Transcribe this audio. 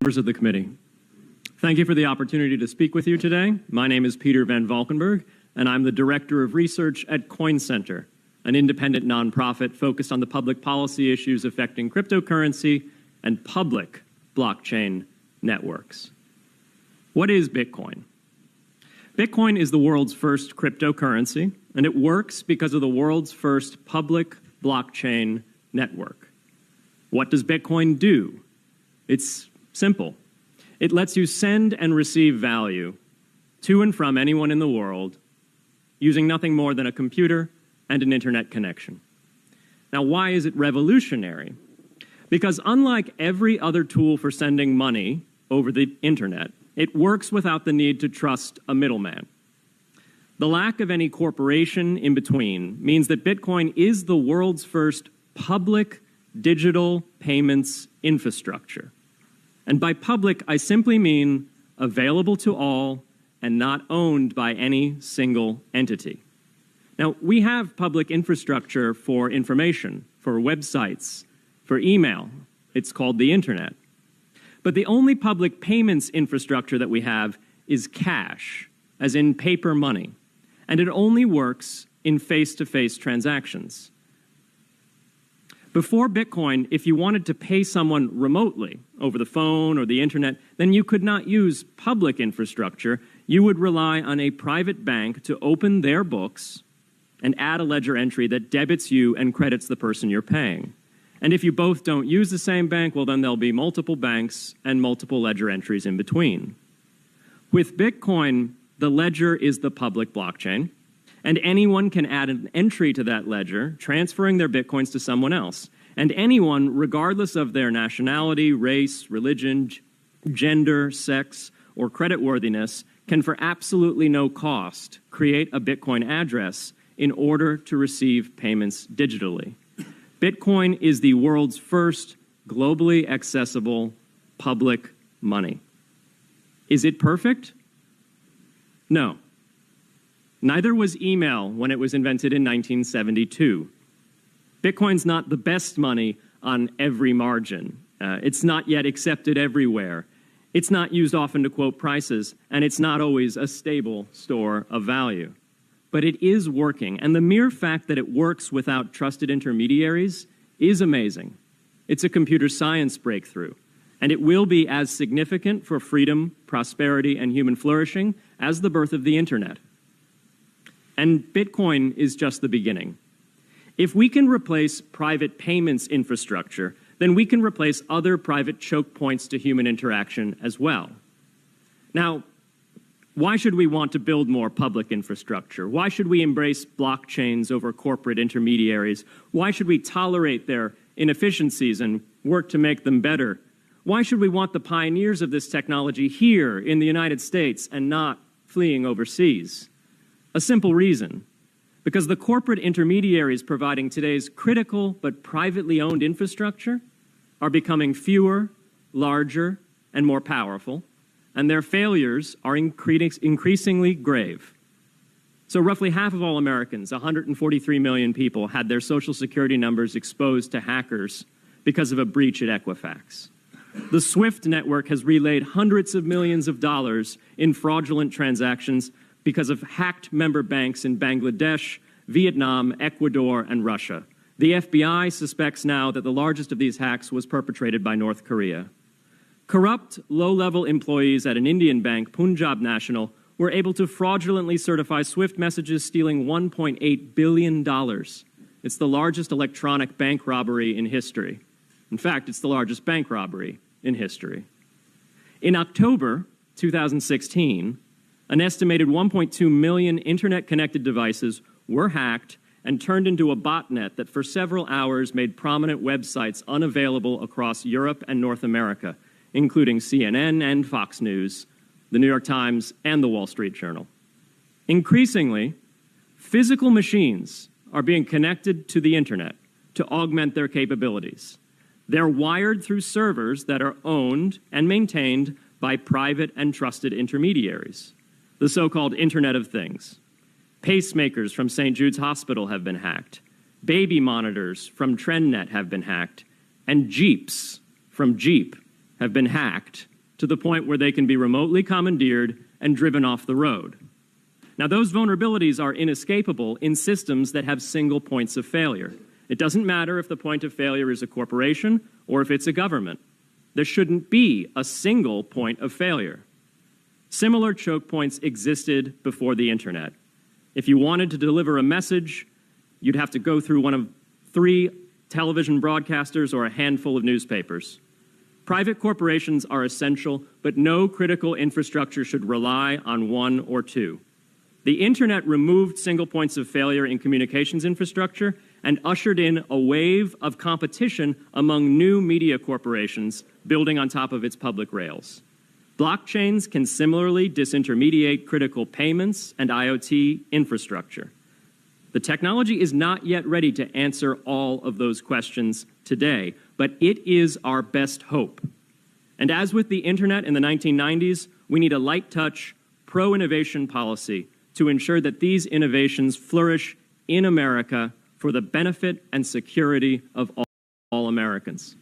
Members of the committee, thank you for the opportunity to speak with you today. My name is Peter Van Valkenburg, and I'm the Director of Research at Coin Center, an independent nonprofit focused on the public policy issues affecting cryptocurrency and public blockchain networks. What is Bitcoin? Bitcoin is the world's first cryptocurrency, and it works because of the world's first public blockchain network. What does Bitcoin do? It's simple. It lets you send and receive value to and from anyone in the world using nothing more than a computer and an internet connection. Now, why is it revolutionary? Because unlike every other tool for sending money over the internet, it works without the need to trust a middleman. The lack of any corporation in between means that Bitcoin is the world's first public digital payments infrastructure. And by public, I simply mean available to all and not owned by any single entity. Now, we have public infrastructure for information, for websites, for email. It's called the internet. But the only public payments infrastructure that we have is cash, as in paper money. And it only works in face-to-face transactions. Before Bitcoin, if you wanted to pay someone remotely over the phone or the internet, then you could not use public infrastructure. You would rely on a private bank to open their books and add a ledger entry that debits you and credits the person you're paying. And if you both don't use the same bank, well, then there'll be multiple banks and multiple ledger entries in between. With Bitcoin, the ledger is the public blockchain, and anyone can add an entry to that ledger, transferring their Bitcoins to someone else. And anyone, regardless of their nationality, race, religion, gender, sex, or creditworthiness, can for absolutely no cost create a Bitcoin address in order to receive payments digitally. Bitcoin is the world's first globally accessible public money. Is it perfect? No. Neither was email when it was invented in 1972. Bitcoin's not the best money on every margin. It's not yet accepted everywhere. It's not used often to quote prices, and it's not always a stable store of value. But it is working, and the mere fact that it works without trusted intermediaries is amazing. It's a computer science breakthrough, and it will be as significant for freedom, prosperity, and human flourishing as the birth of the internet. And Bitcoin is just the beginning. If we can replace private payments infrastructure, then we can replace other private choke points to human interaction as well. Now, why should we want to build more public infrastructure? Why should we embrace blockchains over corporate intermediaries? Why should we tolerate their inefficiencies and work to make them better? Why should we want the pioneers of this technology here in the United States and not fleeing overseas? A simple reason. Because the corporate intermediaries providing today's critical but privately owned infrastructure are becoming fewer, larger, and more powerful, and their failures are increasingly grave. So roughly half of all Americans, 143 million people, had their Social Security numbers exposed to hackers because of a breach at Equifax. The SWIFT network has relayed hundreds of millions of dollars in fraudulent transactions because of hacked member banks in Bangladesh, Vietnam, Ecuador, and Russia. The FBI suspects now that the largest of these hacks was perpetrated by North Korea. Corrupt, low-level employees at an Indian bank, Punjab National, were able to fraudulently certify SWIFT messages stealing $1.8 billion. It's the largest electronic bank robbery in history. In fact, it's the largest bank robbery in history. In October 2016, an estimated 1.2 million internet-connected devices were hacked and turned into a botnet that for several hours made prominent websites unavailable across Europe and North America, including CNN and Fox News, the New York Times, and the Wall Street Journal. Increasingly, physical machines are being connected to the internet to augment their capabilities. They're wired through servers that are owned and maintained by private and trusted intermediaries, the so-called Internet of Things. Pacemakers from St. Jude's Hospital have been hacked. Baby monitors from TrendNet have been hacked. And Jeeps from Jeep have been hacked to the point where they can be remotely commandeered and driven off the road. Now, those vulnerabilities are inescapable in systems that have single points of failure. It doesn't matter if the point of failure is a corporation or if it's a government. There shouldn't be a single point of failure. Similar choke points existed before the internet. If you wanted to deliver a message, you'd have to go through one of 3 television broadcasters or a handful of newspapers. Private corporations are essential, but no critical infrastructure should rely on 1 or 2. The internet removed single points of failure in communications infrastructure and ushered in a wave of competition among new media corporations building on top of its public rails. Blockchains can similarly disintermediate critical payments and IoT infrastructure. The technology is not yet ready to answer all of those questions today, but it is our best hope. And as with the internet in the 1990s, we need a light-touch, pro-innovation policy to ensure that these innovations flourish in America for the benefit and security of all Americans.